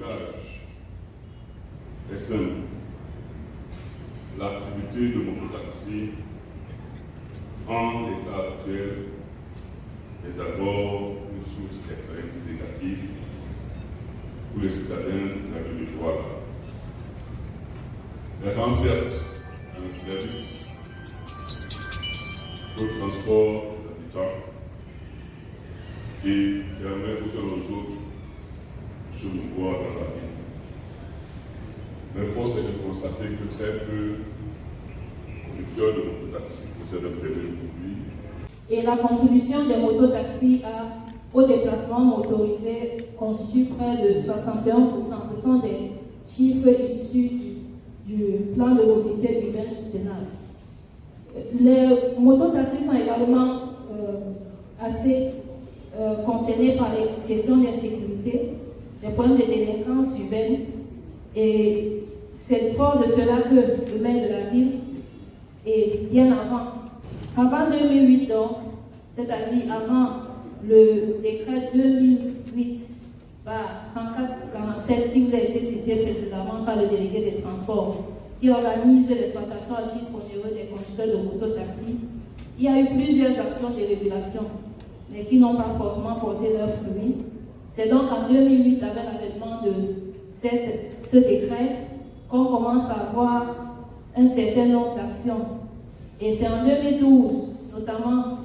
réglage est simple. L'activité de mototaxi en l'état actuel est d'abord une source d'externalité négative pour les citadins de la ville de Douala. Elle rend certes un service pour le transport des habitants et permet aux uns aux autres de se mouvoir dans la ville. Mais force est de constater que très peu de conducteurs de mototaxi possèdent un permis de conduire. Et la contribution des mototaxis au déplacement motorisé constitue près de 61%. Ce sont des chiffres issus du plan de mobilité urbaine soutenable. Les mototaxis sont également assez concernés par les questions d'insécurité, des problèmes de délinquance urbaine. Et c'est fort de cela que le maire de la ville, et bien avant 2008 donc, c'est-à-dire avant le décret 2008/3447 qui vous a été cité précédemment par le délégué des transports, qui organise l'exploitation à titre onéreux des conducteurs de mototaxi, il y a eu plusieurs actions de régulation, mais qui n'ont pas forcément porté leurs fruits. C'est donc en 2008, avec l'avènement de ce décret, qu'on commence à avoir un certain nombre d'actions. Et c'est en 2012, notamment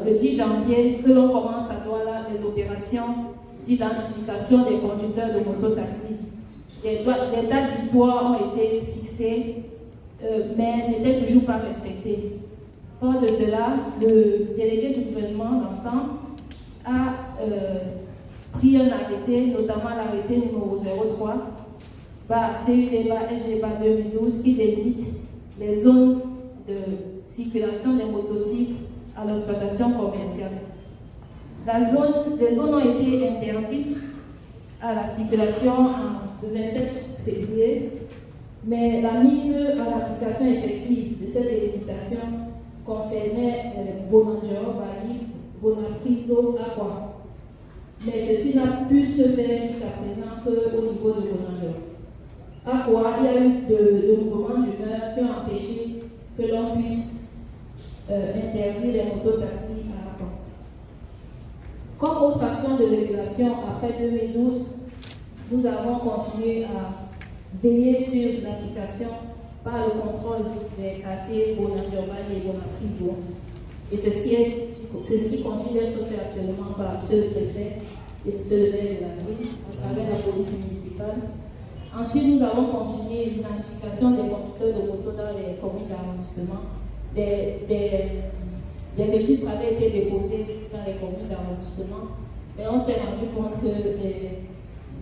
le 10 janvier, que l'on commence à voir là les opérations d'identification des conducteurs de mototaxi. Des dates butoirs ont été fixées, mais n'étaient toujours pas respectées. Fort de cela, le délégué du gouvernement d'antan a pris un arrêté, notamment l'arrêté numéro 03, CUDBA-SGBA 2012, qui délimite les zones de circulation des motocycles à l'exploitation commerciale. Les zones ont été interdites à la circulation le 27 février, mais la mise en application effective de cette délimitation concernait Bonanjo, Bali, Bonapriso, Aqua. Mais ceci n'a pu se faire jusqu'à présent qu'au niveau de Bonanjo. Aqua, il y a eu de mouvements d'humeur qui ont empêché que l'on puisse interdire les mototaxis à Aqua. Comme autre action de régulation après 2012, nous avons continué à veiller sur l'application par le contrôle des quartiers Bonanjo-Bali et Bonapriso. Et c'est ce qui continue d'être fait actuellement par M. le préfet et M. le maire de la ville à travers la police municipale. Ensuite, nous avons continué l'identification des conducteurs de moto dans les communes d'arrondissement. Des registres avaient été déposés dans les communes d'arrondissement, mais on s'est rendu compte que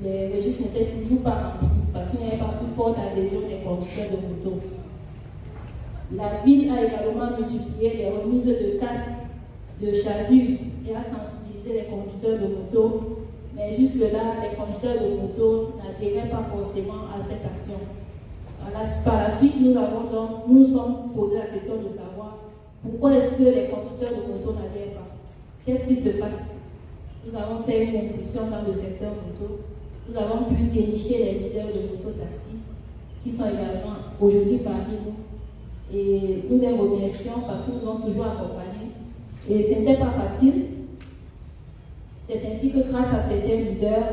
les registres n'étaient toujours pas remplis parce qu'il n'y avait pas plus forte adhésion des conducteurs de moto. La ville a également multiplié les remises de casques, de chasubles et a sensibilisé les conducteurs de moto. Mais jusque-là, les conducteurs de moto n'adhéraient pas forcément à cette action. Par la suite, nous nous sommes posé la question de savoir pourquoi est-ce que les conducteurs de moto n'adhèrent pas. Qu'est-ce qui se passe? Nous avons fait une incursion dans le secteur moto. Nous avons pu dénicher les leaders de moto-taxi qui sont également aujourd'hui parmi nous. Et nous les remercions parce qu'ils nous ont toujours accompagnés. Et ce n'était pas facile. C'est ainsi que grâce à certains leaders,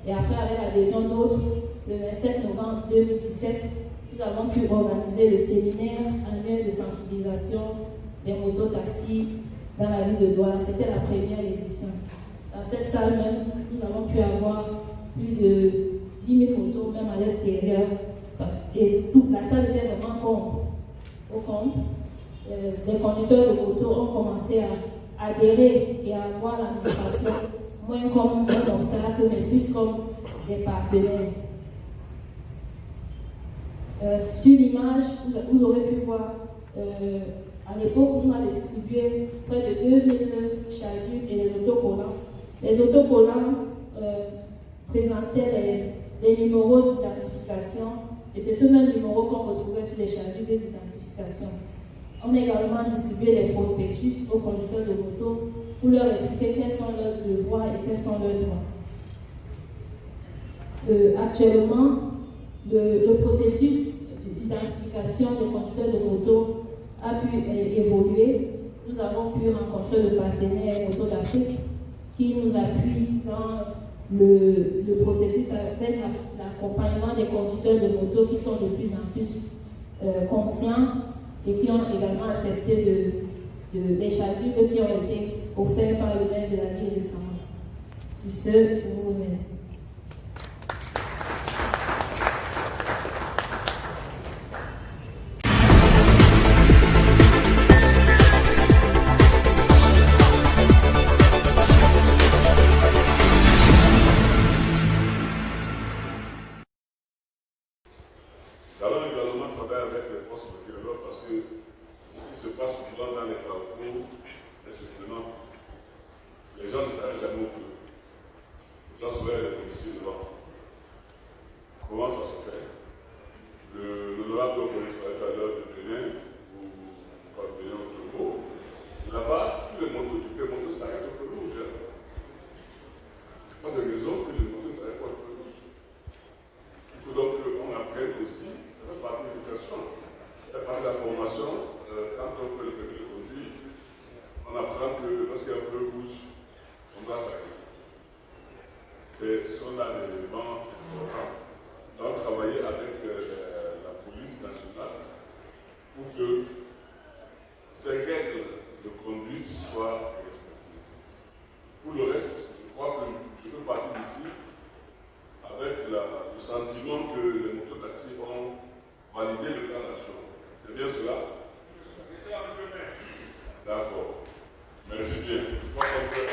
et après avec l'adhésion d'autres, le 27 novembre 2017, nous avons pu organiser le séminaire annuel de sensibilisation des mototaxis dans la ville de Douala. C'était la première édition. Dans cette salle même, nous avons pu avoir plus de 10 000 motos, même à l'extérieur. Et toute la salle était vraiment au compte. Les conducteurs de moto ont commencé à adhérer et à voir l'administration moins comme un obstacle, mais plus comme des partenaires. Sur l'image, vous aurez pu voir, à l'époque, on a distribué près de 2000 chasubles et les autocollants. Les autocollants présentaient les numéros d'identification, et c'est ce même numéro qu'on retrouvait sur les chasubles d'identification. On a également distribué des prospectus aux conducteurs de moto pour leur expliquer quels sont leurs devoirs et quels sont leurs droits. Actuellement, le processus d'identification des conducteurs de moto a pu évoluer. Nous avons pu rencontrer le partenaire Moto d'Afrique qui nous appuie dans le processus avec l'accompagnement des conducteurs de moto qui sont de plus en plus conscients et qui ont également accepté des chapitres qui ont été offerts par le maire de la ville récemment. Sur ce, je vous remercie. Nous allons également travailler avec les forces météorologiques parce que ce qui se passe souvent dans les carrefours est surprenant. Les gens ne s'arrêtent jamais au feu. Là, souvent, il y a les policiers devant. Comment ça se fait? L'honorable police tout à l'heure de Bénin, ou pas de Bénin au Togo, là-bas, toutes les motos s'arrêtent au feu rouge. Pas de raison que les motos s'arrêtent au feu rouge. Il faut donc qu'on apprenne aussi, ça fait partie de l'éducation, ça fait partie de la formation. Quand on fait le permis de conduire, on apprend que lorsqu'il y a un feu rouge, on doit s'arrêter. Ce sont là des éléments importants. On doit travailler avec la police nationale pour que ces règles de conduite soient respectées. Pour le reste, je crois que je peux partir d'ici avec le sentiment que les mototaxis ont validé le plan d'action. C'est bien cela? D'accord. Merci bien. Je crois qu'on peut